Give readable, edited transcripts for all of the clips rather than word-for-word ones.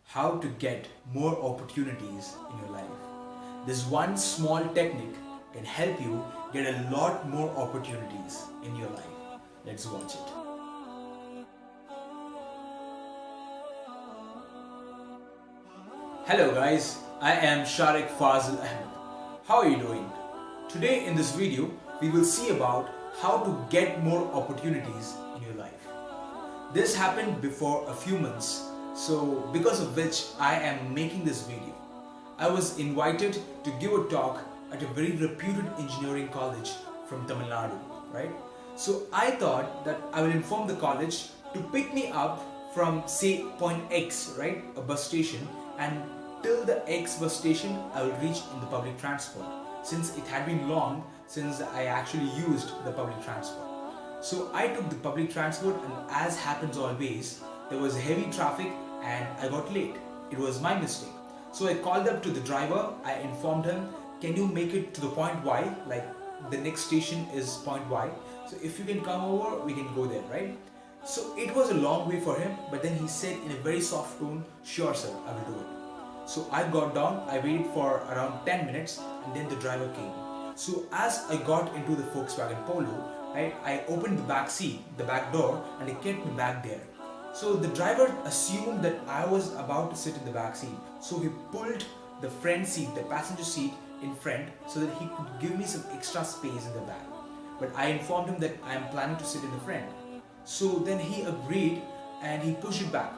how to get more opportunities in your life. This one small technique can help you get a lot more opportunities in your life. Let's watch it. Hello guys, I am Shariq Fazil Ahamed. How are you doing? Today in this video, we will see about how to get more opportunities in your life. This happened before a few months, so because of which I am making this video. I was invited to give a talk at a very reputed engineering college from Tamil Nadu, right? So I thought that I will inform the college to pick me up from say point X, right? A bus station, and till the X bus station I will reach in the public transport, since it had been long since I actually used the public transport. So I took the public transport, and as happens always, there was heavy traffic and I got late. It was my mistake. So I called up to the driver, I informed him, can you make it to the point Y, like the next station is point Y. So if you can come over, we can go there, right? So it was a long way for him, but then he said in a very soft tone, sure sir, I will do it. So I got down, I waited for around 10 minutes and then the driver came. So as I got into the Volkswagen Polo, right, I opened the back seat, the back door, and I kept me back there. So the driver assumed that I was about to sit in the back seat. So he pulled the front seat, the passenger seat in front, so that he could give me some extra space in the back. But I informed him that I am planning to sit in the front. So then he agreed and he pushed it back.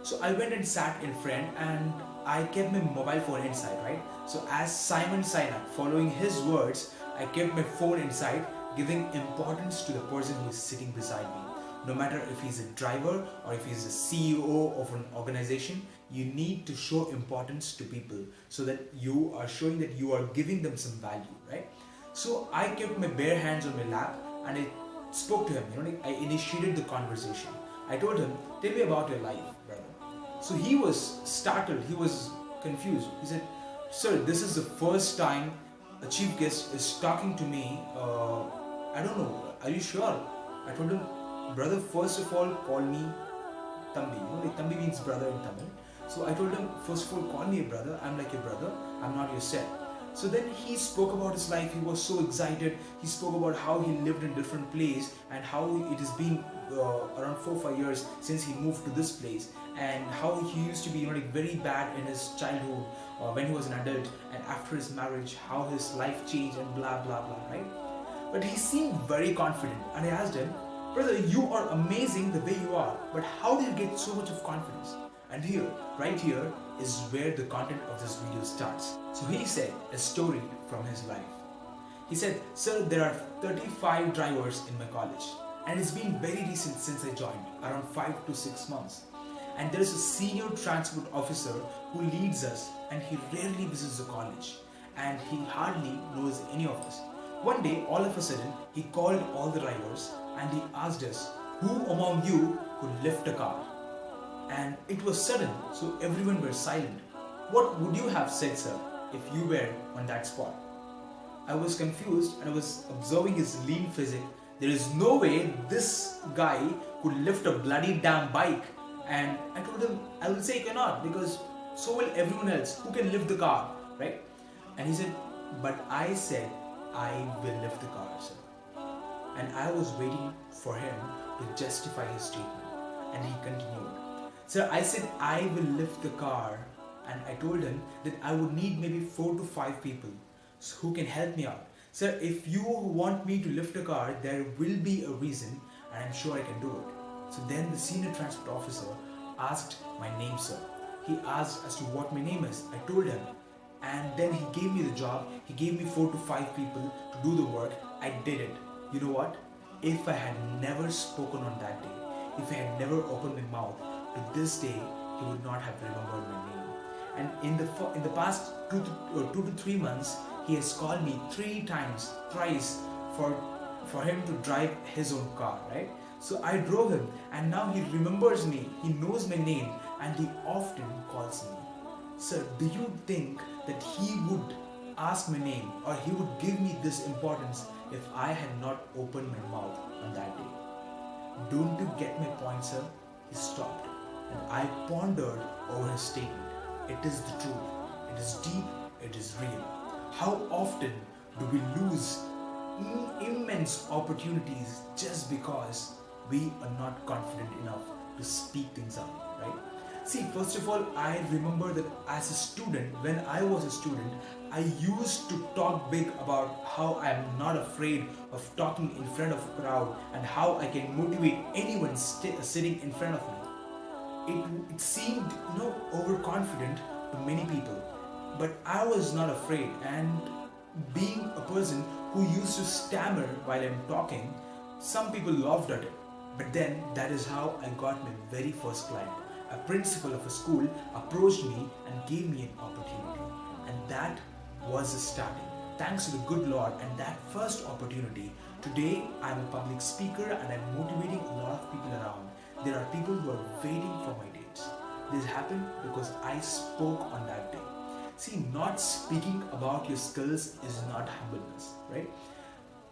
So I went and sat in front and I kept my mobile phone inside, right? So as Simon Sinek, following his words, I kept my phone inside, giving importance to the person who is sitting beside me. No matter if he's a driver or if he's a CEO of an organization, you need to show importance to people so that you are showing that you are giving them some value, right? So I kept my bare hands on my lap and I spoke to him, I initiated the conversation. I told him, tell me about your life, brother. So he was startled, he was confused. He said, sir, this is the first time a chief guest is talking to me. I don't know, are you sure? I told him, brother, first of all, call me Thambi. Thambi means brother in Tamil. So I told him, first of all, call me a brother. I'm like your brother. I'm not your set. So then he spoke about his life. He was so excited. He spoke about how he lived in different place and how it has been around 4 or 5 years since he moved to this place, and how he used to be very bad in his childhood when he was an adult, and after his marriage, how his life changed and blah blah blah, right? But he seemed very confident, and I asked him, brother, you are amazing the way you are, but how do you get so much of confidence? And here, right here, is where the content of this video starts. So he said a story from his life. He said, sir, there are 35 drivers in my college, and it's been very recent since I joined, around 5 to 6 months. And there is a senior transport officer who leads us, and he rarely visits the college, and he hardly knows any of us. One day, all of a sudden, he called all the drivers and he asked us, who among you could lift a car? And it was sudden, so everyone were silent. What would you have said, sir, if you were on that spot? I was confused and I was observing his lean physique. There is no way this guy could lift a bloody damn bike. And I told him, I will say you cannot, because so will everyone else who can lift the car, right? And he said, but I said, I will lift the car, sir. And I was waiting for him to justify his statement. And he continued, sir, I said I will lift the car, and I told him that I would need maybe 4 to 5 people who can help me out. Sir, if you want me to lift a car, there will be a reason, and I'm sure I can do it. So then the senior transport officer asked my name, sir. He asked as to what my name is. I told him, and then he gave me the job. He gave me 4 to 5 people to do the work. I did it. You know what? If I had never spoken on that day, if I had never opened my mouth, to this day, he would not have remembered my name. And in the past 2 to 3 months, he has called me 3 times, thrice, for him to drive his own car, right? So I drove him, and now he remembers me, he knows my name, and he often calls me. Sir, do you think that he would ask my name, or he would give me this importance if I had not opened my mouth on that day? Don't you get my point, sir? He stopped. and I pondered over his statement. It is the truth. It is deep. It is real. How often do we lose immense opportunities just because we are not confident enough to speak things out, right? See, first of all, I remember that as a student, when I was a student, I used to talk big about how I am not afraid of talking in front of a crowd and how I can motivate anyone sitting in front of me. It seemed, overconfident to many people, but I was not afraid. And being a person who used to stammer while I'm talking, some people laughed at it. But then that is how I got my very first client. A principal of a school approached me and gave me an opportunity, and that was the starting. Thanks to the good Lord and that first opportunity, today I'm a public speaker and I'm motivating a lot of people around. There are people who are waiting for my dates. This happened because I spoke on that day. See, not speaking about your skills is not humbleness, right?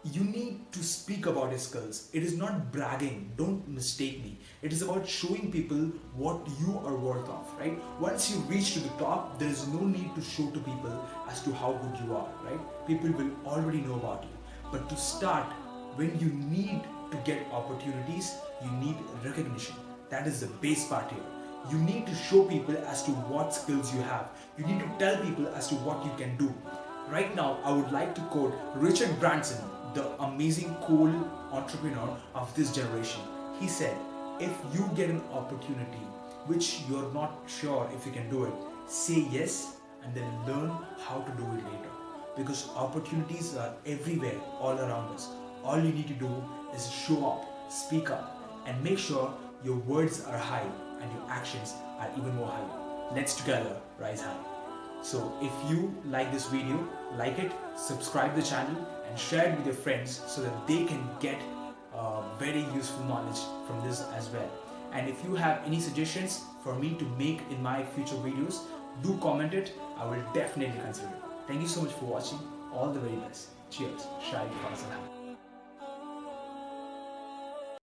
You need to speak about your skills. It is not bragging, don't mistake me. It is about showing people what you are worth of, right? Once you reach to the top, there is no need to show to people as to how good you are, right? People will already know about you. But to start, when you need to get opportunities, you need recognition. That is the base part here. You need to show people as to what skills you have. You need to tell people as to what you can do. Right now, I would like to quote Richard Branson, the amazing cool entrepreneur of this generation. He said, if you get an opportunity which you're not sure if you can do it, say yes and then learn how to do it later. Because opportunities are everywhere, all around us. All you need to do is show up, speak up, and make sure your words are high and your actions are even more higher. Let's together rise high. So if you like this video, like it, subscribe the channel and share it with your friends so that they can get very useful knowledge from this as well. And if you have any suggestions for me to make in my future videos, do comment it. I will definitely consider it. Thank you so much for watching. All the very best. Cheers. Shariq Fazil Ahamed.